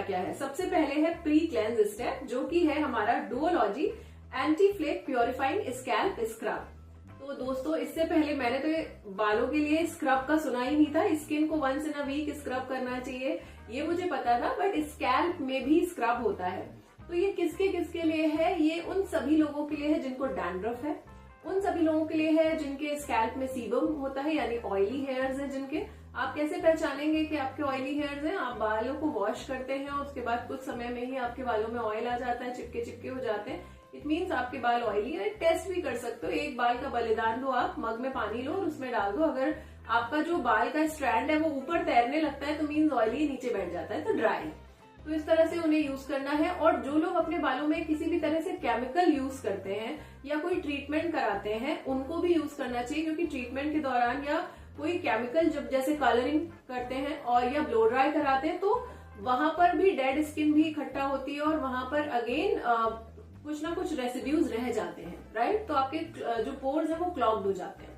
क्या है। सबसे पहले है प्री क्लेंज स्टेप, जो कि है हमारा Duology anti flake purifying scalp scrub. तो दोस्तों, इससे पहले मैंने तो बालों के लिए स्क्रब का सुना ही नहीं था। स्किन को once in a week scrub करना चाहिए, ये मुझे पता था, बट स्कैल्प में भी स्क्रब होता है। तो ये किसके किसके लिए है? ये उन सभी लोगों के लिए है जिनको डैंड्रफ है, उन सभी लोगों के लिए है जिनके स्कैल्प में सीबम होता है, यानी ऑयली हेयर्स हैं जिनके। आप कैसे पहचानेंगे कि आपके ऑयली हेयर्स हैं? आप बालों को वॉश करते हैं और उसके बाद कुछ समय में ही आपके बालों में ऑयल आ जाता है, चिपके चिपके हो जाते हैं, इट मीन्स आपके बाल ऑयली है। टेस्ट भी कर सकते हो, एक बाल का बलिदान दो, आप मग में पानी लो और उसमें डाल दो। अगर आपका जो बाल का स्ट्रैंड है वो ऊपर तैरने लगता है तो मीन्स ऑयली, नीचे बैठ जाता है तो ड्राई। तो इस तरह से उन्हें यूज करना है। और जो लोग अपने बालों में किसी भी तरह से केमिकल यूज करते हैं या कोई ट्रीटमेंट कराते हैं, उनको भी यूज करना चाहिए, क्योंकि ट्रीटमेंट के दौरान या कोई केमिकल जब जैसे कलरिंग करते हैं और या ब्लो ड्राई कराते हैं तो वहां पर भी डेड स्किन भी इकट्ठा होती है और वहां पर अगेन कुछ ना कुछ रेसिड्यूज रह जाते हैं, राइट। तो आपके जो पोर्स है वो क्लॉग्ड हो जाते हैं।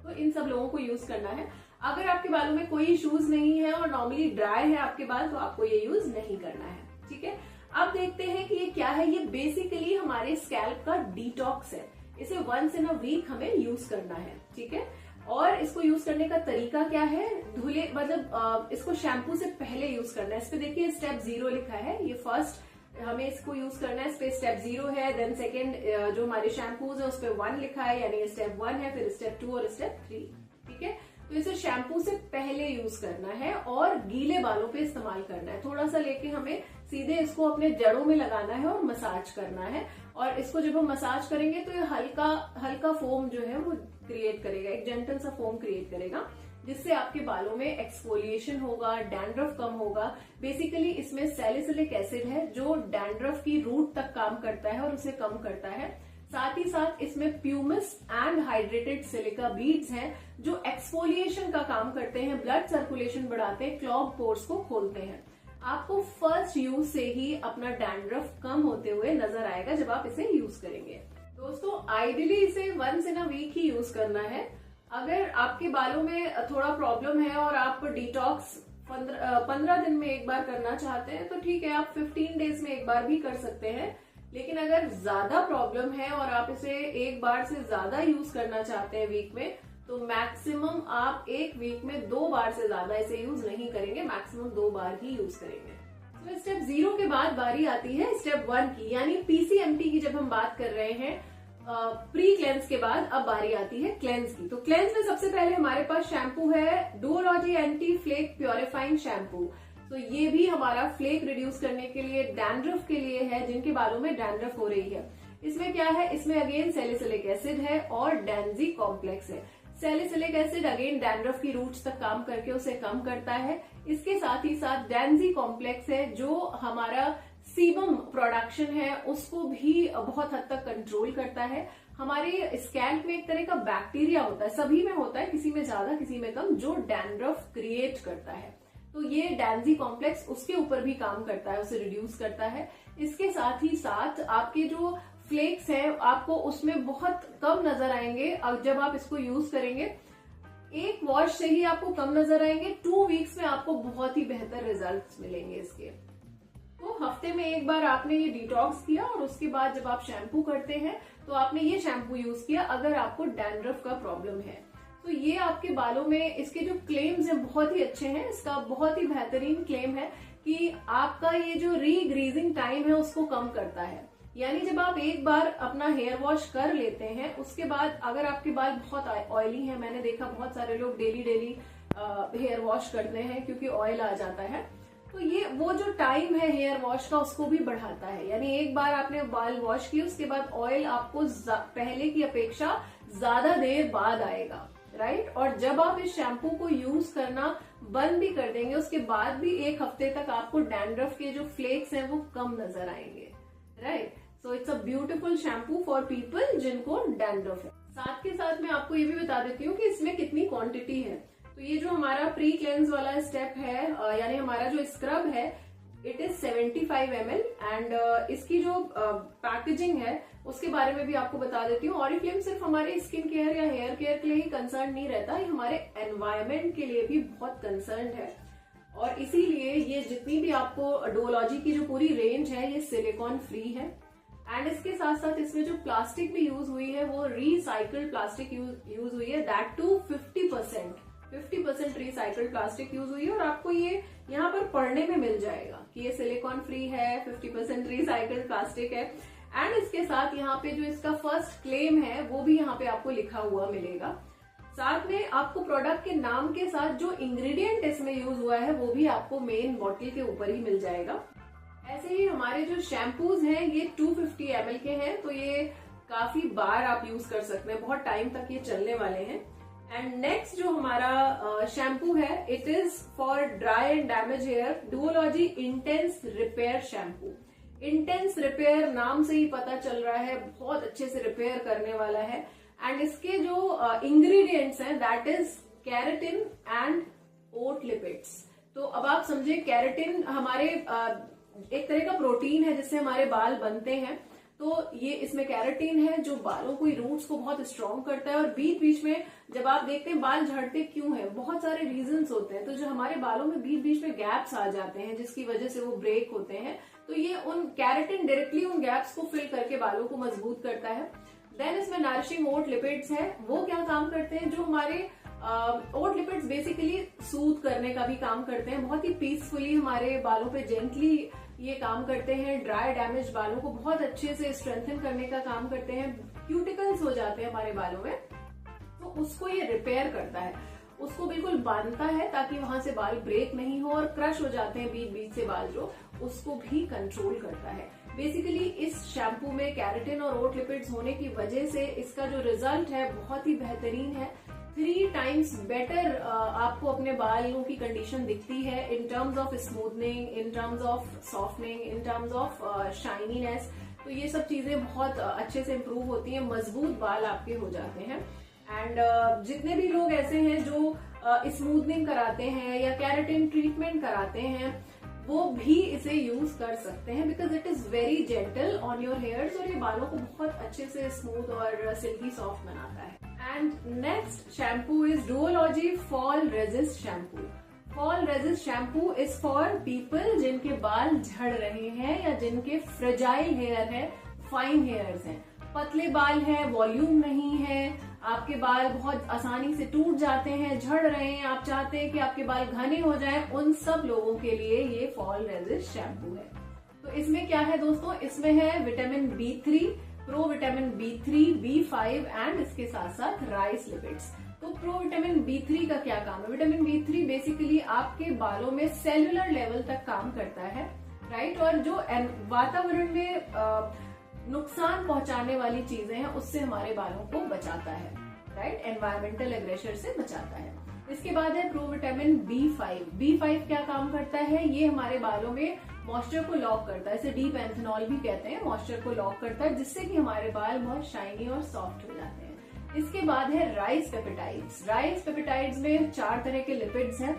तो इन सब लोगों को यूज करना है। अगर आपके बालों में कोई इश्यूज नहीं है और नॉर्मली ड्राई है आपके बाल, तो आपको ये यूज नहीं करना है, ठीक है। अब देखते हैं कि ये क्या है। ये बेसिकली हमारे स्कैल्प का डिटॉक्स है। इसे वंस इन अ वीक हमें यूज करना है, ठीक है। और इसको यूज करने का तरीका क्या है? धुले मतलब इसको शैम्पू से पहले यूज करना है। इस पे देखिए स्टेप 0 लिखा है, ये फर्स्ट हमें इसको यूज करना है। इस पे स्टेप 0 है, देन सेकेंड जो हमारे शैम्पूज है उस पे 1 लिखा है, यानी स्टेप 1 है, फिर स्टेप 2 और स्टेप 3, ठीक है। तो इसे शैम्पू से पहले यूज करना है और गीले बालों पे इस्तेमाल करना है। थोड़ा सा लेके हमें सीधे इसको अपने जड़ों में लगाना है और मसाज करना है। और इसको जब हम मसाज करेंगे तो ये हल्का हल्का फोम जो है वो क्रिएट करेगा, एक जेंटल सा फोम क्रिएट करेगा, जिससे आपके बालों में एक्सफोलिएशन होगा, डैंड्रफ कम होगा। बेसिकली इसमें सैलिसिलिक एसिड है जो डैंड्रफ की रूट तक काम करता है और उसे कम करता है। साथ ही साथ इसमें pumice and hydrated silica beads हैं जो एक्सफोलिएशन का काम करते हैं, ब्लड सर्कुलेशन बढ़ाते हैं, क्लॉग पोर्स को खोलते हैं। आपको फर्स्ट यूज से ही अपना डैंड्रफ कम होते हुए नजर आएगा जब आप इसे यूज करेंगे। दोस्तों, आइडियली इसे वंस इन अ वीक ही यूज करना है। अगर आपके बालों में थोड़ा प्रॉब्लम है और आप डिटॉक्स 15 दिन में एक बार करना चाहते हैं तो ठीक है, आप 15 डेज में एक बार भी कर सकते हैं। लेकिन अगर ज्यादा प्रॉब्लम है और आप इसे एक बार से ज्यादा यूज करना चाहते हैं वीक में, तो मैक्सिमम आप एक वीक में 2 बार से ज्यादा इसे यूज नहीं करेंगे, मैक्सिमम 2 बार ही यूज करेंगे। तो स्टेप 0 के बाद बारी आती है स्टेप 1 की, यानी पीसीएमटी की। जब हम बात कर रहे हैं प्री क्लेंस के बाद, अब बारी आती है क्लेंस की। तो क्लेंस में सबसे पहले हमारे पास शैम्पू है डुओलॉजी एंटी फ्लेक प्योरीफाइंग शैम्पू। तो ये भी हमारा फ्लेक रिड्यूस करने के लिए, डैंड्रफ के लिए है, जिनके बालों में डैंड्रफ हो रही है। इसमें क्या है? इसमें अगेन सैलिसिलिक एसिड है और डैंजी कॉम्प्लेक्स है। सैलिसिलिक एसिड अगेन डैंड्रफ की रूट्स तक काम करके उसे कम करता है। इसके साथ ही साथ डैंजी कॉम्प्लेक्स है जो हमारा सीबम प्रोडक्शन है उसको भी बहुत हद तक कंट्रोल करता है। हमारे स्कैल्प में एक तरह का बैक्टीरिया होता है, सभी में होता है, किसी में ज्यादा किसी में कम, जो डैंड्रफ क्रिएट करता है। तो ये डैंजी कॉम्प्लेक्स उसके ऊपर भी काम करता है, उसे रिड्यूस करता है। इसके साथ ही साथ आपके जो फ्लेक्स हैं आपको उसमें बहुत कम नजर आएंगे जब आप इसको यूज करेंगे। एक वॉश से ही आपको कम नजर आएंगे, 2 वीक्स में आपको बहुत ही बेहतर रिजल्ट्स मिलेंगे इसके। तो हफ्ते में एक बार आपने ये डिटॉक्स किया और उसके बाद जब आप शैम्पू करते हैं तो आपने ये शैम्पू यूज किया अगर आपको डैंड्रफ का प्रॉब्लम है। तो ये आपके बालों में, इसके जो क्लेम्स हैं बहुत ही अच्छे हैं। इसका बहुत ही बेहतरीन क्लेम है कि आपका ये जो रीग्रीजिंग टाइम है उसको कम करता है। यानी जब आप एक बार अपना हेयर वॉश कर लेते हैं उसके बाद अगर आपके बाल बहुत ऑयली हैं, मैंने देखा बहुत सारे लोग डेली हेयर वॉश करते हैं क्योंकि ऑयल आ जाता है, तो ये वो जो टाइम है हेयर वॉश का उसको भी बढ़ाता है। यानी एक बार आपने बाल वॉश किए उसके बाद ऑयल आपको पहले की अपेक्षा ज्यादा देर बाद आएगा, राइट। और जब आप इस शैम्पू को यूज करना बंद भी कर देंगे उसके बाद भी 1 हफ्ते तक आपको डैंड्रफ के जो फ्लेक्स हैं वो कम नजर आएंगे, right. So it's a beautiful shampoo for people जिनको डैंड्रफ है। साथ के साथ मैं आपको ये भी बता देती हूँ कि इसमें कितनी क्वांटिटी है। तो ये जो हमारा प्री क्लेंस वाला स्टेप है, यानी हमारा जो स्क्रब है, इट इज 75 ml एंड इसकी जो पैकेजिंग है उसके बारे में भी आपको बता देती हूँ। ऑरिफ्लेम सिर्फ हमारे स्किन केयर या हेयर केयर के लिए ही कंसर्न नहीं रहता, ये हमारे एनवायरमेंट के लिए भी बहुत कंसर्न है। और इसीलिए ये जितनी भी आपको डुओलॉजी की जो पूरी रेंज है ये सिलिकॉन फ्री है। एंड इसके साथ साथ इसमें जो प्लास्टिक भी यूज हुई है वो रिसाइकल्ड प्लास्टिक यूज हुई है, that too 50% recycled plastic use हुई है। और आपको ये यहाँ पर पढ़ने में मिल जाएगा कि ये सिलिकॉन फ्री है, 50% रिसाइकल्ड प्लास्टिक है। एंड इसके साथ यहाँ पे जो इसका फर्स्ट क्लेम है वो भी यहाँ पे आपको लिखा हुआ मिलेगा। साथ में आपको प्रोडक्ट के नाम के साथ जो इंग्रेडिएंट इसमें यूज हुआ है वो भी आपको मेन बॉटल के ऊपर ही मिल जाएगा। ऐसे ही हमारे जो शैम्पूज हैं ये 250 ml के हैं, तो ये काफी बार आप यूज कर सकते हैं, बहुत टाइम तक ये चलने वाले हैं। एंड नेक्स्ट जो हमारा शैम्पू है, it is for dry and damage hair, Duology intense repair shampoo. Intense repair नाम से ही पता चल रहा है बहुत अच्छे से रिपेयर करने वाला है। एंड इसके जो इंग्रेडिएंट्स हैं that is keratin and oat lipids. तो अब आप समझे, केराटिन हमारे एक तरह का प्रोटीन है जिससे हमारे बाल बनते हैं। तो ये इसमें केराटिन है जो बालों को, रूट्स को बहुत स्ट्रॉन्ग करता है। और बीच बीच में जब आप देखते हैं बाल झड़ते क्यों हैं, बहुत सारे रीजंस होते हैं। तो जो हमारे बालों में बीच बीच में गैप्स आ जाते हैं जिसकी वजह से वो ब्रेक होते हैं, तो ये उन केराटिन डायरेक्टली उन गैप्स को फिल करके बालों को मजबूत करता है। देन इसमें नरिशिंग ओट लिपिड्स है। वो क्या काम करते हैं, जो हमारे ओट लिपिड्स बेसिकली सूद करने का भी काम करते हैं, बहुत ही पीसफुली हमारे बालों पे जेंटली ये काम करते हैं। ड्राई डैमेज बालों को बहुत अच्छे से स्ट्रेंथन करने का काम करते हैं। क्यूटिकल्स हो जाते हैं हमारे बालों में, तो उसको ये रिपेयर करता है, उसको बिल्कुल बांधता है ताकि वहां से बाल ब्रेक नहीं हो और क्रश हो जाते हैं बीच बीच से बाल, जो उसको भी कंट्रोल करता है। बेसिकली इस शैम्पू में केराटिन और ओट लिपिड्स होने की वजह से इसका जो रिजल्ट है बहुत ही बेहतरीन है। 3 times बेटर आपको अपने बालों की कंडीशन दिखती है in terms of smoothening, in terms of softening, in terms of shininess. तो ये सब चीजें बहुत अच्छे से इम्प्रूव होती हैं, मजबूत बाल आपके हो जाते हैं। एंड जितने भी लोग ऐसे हैं जो स्मूथनिंग कराते हैं या केराटिन ट्रीटमेंट कराते हैं, वो भी इसे यूज कर सकते हैं, because it is very gentle on your hairs और ये बालों को बहुत अच्छे से स्मूथ और सिल्की सॉफ्ट बनाता है। And next shampoo is Duology fall resist shampoo. Fall resist shampoo is for people जिनके बाल झड़ रहे हैं या जिनके फ्रेजाइल हेयर है, फाइन हेयर्स हैं, पतले बाल है, वॉल्यूम नहीं है, आपके बाल बहुत आसानी से टूट जाते हैं, झड़ रहे हैं, आप चाहते हैं कि आपके बाल घने हो जाएं, उन सब लोगों के लिए ये फॉल रेजिस्ट शैम्पू है। तो इसमें क्या है दोस्तों, इसमें है vitamin B3, pro vitamin B3, B5 and इसके साथ साथ राइस लिपिड्स। तो प्रो विटामिन B3 का क्या काम है? विटामिन B3 बेसिकली आपके बालों में सेलुलर लेवल तक काम करता है, राइट। और जो वातावरण में नुकसान पहुंचाने वाली चीजें हैं उससे हमारे बालों को बचाता है, राइट, एनवायरमेंटल एग्रेशन से बचाता है। इसके बाद है प्रो विटामिन B5। B5 क्या काम करता है? ये हमारे बालों में मॉइस्चर को लॉक करता है, इसे डीप एंथेनॉल भी कहते हैं, मॉइस्चर को लॉक करता है जिससे कि हमारे बाल बहुत शाइनी और सॉफ्ट हो जाते हैं। इसके बाद है राइस पेप्टाइड्स। राइस पेप्टाइड्स में 4 तरह के लिपिड्स हैं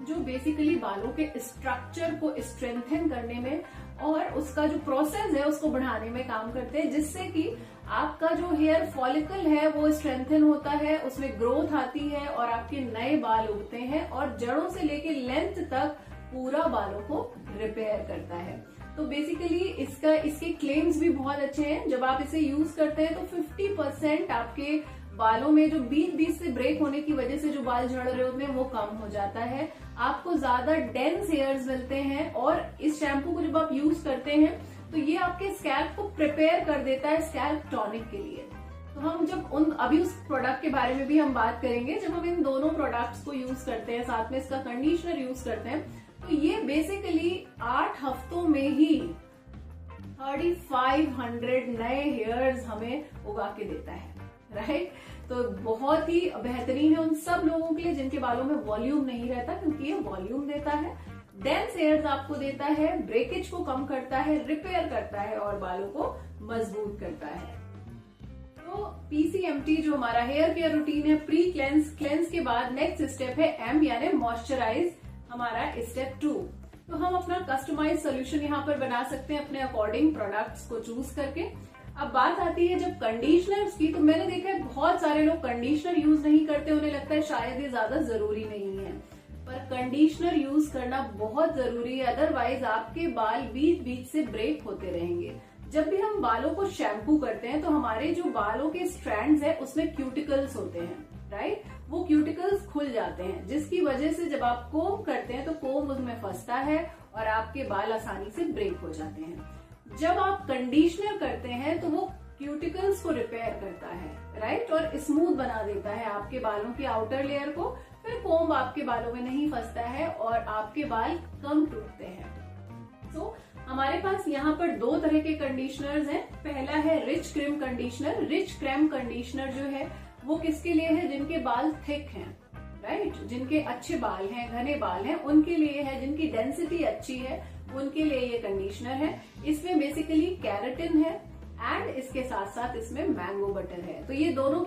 जो बेसिकली बालों के स्ट्रक्चर को स्ट्रेंथन करने में और उसका जो प्रोसेस है उसको बढ़ाने में काम करते हैं, जिससे कि आपका जो हेयर फॉलिकल है वो स्ट्रेंथन होता है, उसमें ग्रोथ आती है और आपके नए बाल उगते हैं और जड़ों से लेके लेंथ तक पूरा बालों को रिपेयर करता है। तो बेसिकली इसके क्लेम्स भी बहुत अच्छे हैं। जब आप इसे यूज करते हैं तो 50% आपके बालों में जो बीच बीच से ब्रेक होने की वजह से जो बाल झड़ रहे होते हैं वो कम हो जाता है, आपको ज्यादा डेंस हेयर्स मिलते हैं। और इस शैम्पू को जब आप यूज करते हैं तो ये आपके स्कैल्प को प्रिपेयर कर देता है स्कैल्प टॉनिक के लिए। तो हम जब अभी उस प्रोडक्ट के बारे में भी हम बात करेंगे, जब हम इन दोनों प्रोडक्ट्स को यूज करते हैं, साथ में इसका कंडीशनर यूज करते हैं, तो ये बेसिकली 8 हफ्तों में ही 3500 नए हेयर्स हमें उगा के देता है, राइट। तो बहुत ही बेहतरीन है उन सब लोगों के लिए जिनके बालों में वॉल्यूम नहीं रहता, क्योंकि ये वॉल्यूम देता है, डेंस हेयर्स आपको देता है, ब्रेकेज को कम करता है, रिपेयर करता है और बालों को मजबूत करता है। तो PCMT जो हमारा हेयर केयर रूटीन है, प्री क्लेंस के बाद नेक्स्ट स्टेप है M यानी मॉइस्चराइज, हमारा स्टेप 2। तो हम अपना कस्टमाइज सोल्यूशन यहाँ पर बना सकते हैं अपने अकॉर्डिंग प्रोडक्ट्स को चूज करके। अब बात आती है जब कंडीशनर्स की, तो मैंने देखा है बहुत सारे लोग कंडीशनर यूज नहीं करते, उन्हें लगता है शायद ये ज्यादा जरूरी नहीं है। पर कंडीशनर यूज करना बहुत जरूरी है, अदरवाइज आपके बाल बीच बीच से ब्रेक होते रहेंगे। जब भी हम बालों को शैम्पू करते हैं तो हमारे जो बालों के स्ट्रैंड्स है उसमें क्यूटिकल्स होते हैं, राइट। वो क्यूटिकल्स खुल जाते हैं, जिसकी वजह से जब आप कोम करते हैं तो कोम उसमें फंसता है और आपके बाल आसानी से ब्रेक हो जाते हैं। जब आप कंडीशनर करते हैं तो वो क्यूटिकल्स को रिपेयर करता है, राइट, और स्मूथ बना देता है आपके बालों की आउटर लेयर को। फिर कोम आपके बालों में नहीं फंसता है और आपके बाल कम टूटते हैं। तो हमारे पास यहाँ पर दो तरह के कंडीशनर्स हैं। पहला है rich cream conditioner. Rich cream conditioner जो है वो किसके लिए है? जिनके बाल थिक हैं, राइट, जिनके अच्छे बाल हैं, घने बाल हैं, उनके लिए है। जिनकी डेंसिटी अच्छी है उनके लिए ये कंडीशनर है। इसमें बेसिकली कैराटिन है एंड इसके साथ साथ इसमें मैंगो बटर है। तो ये दोनों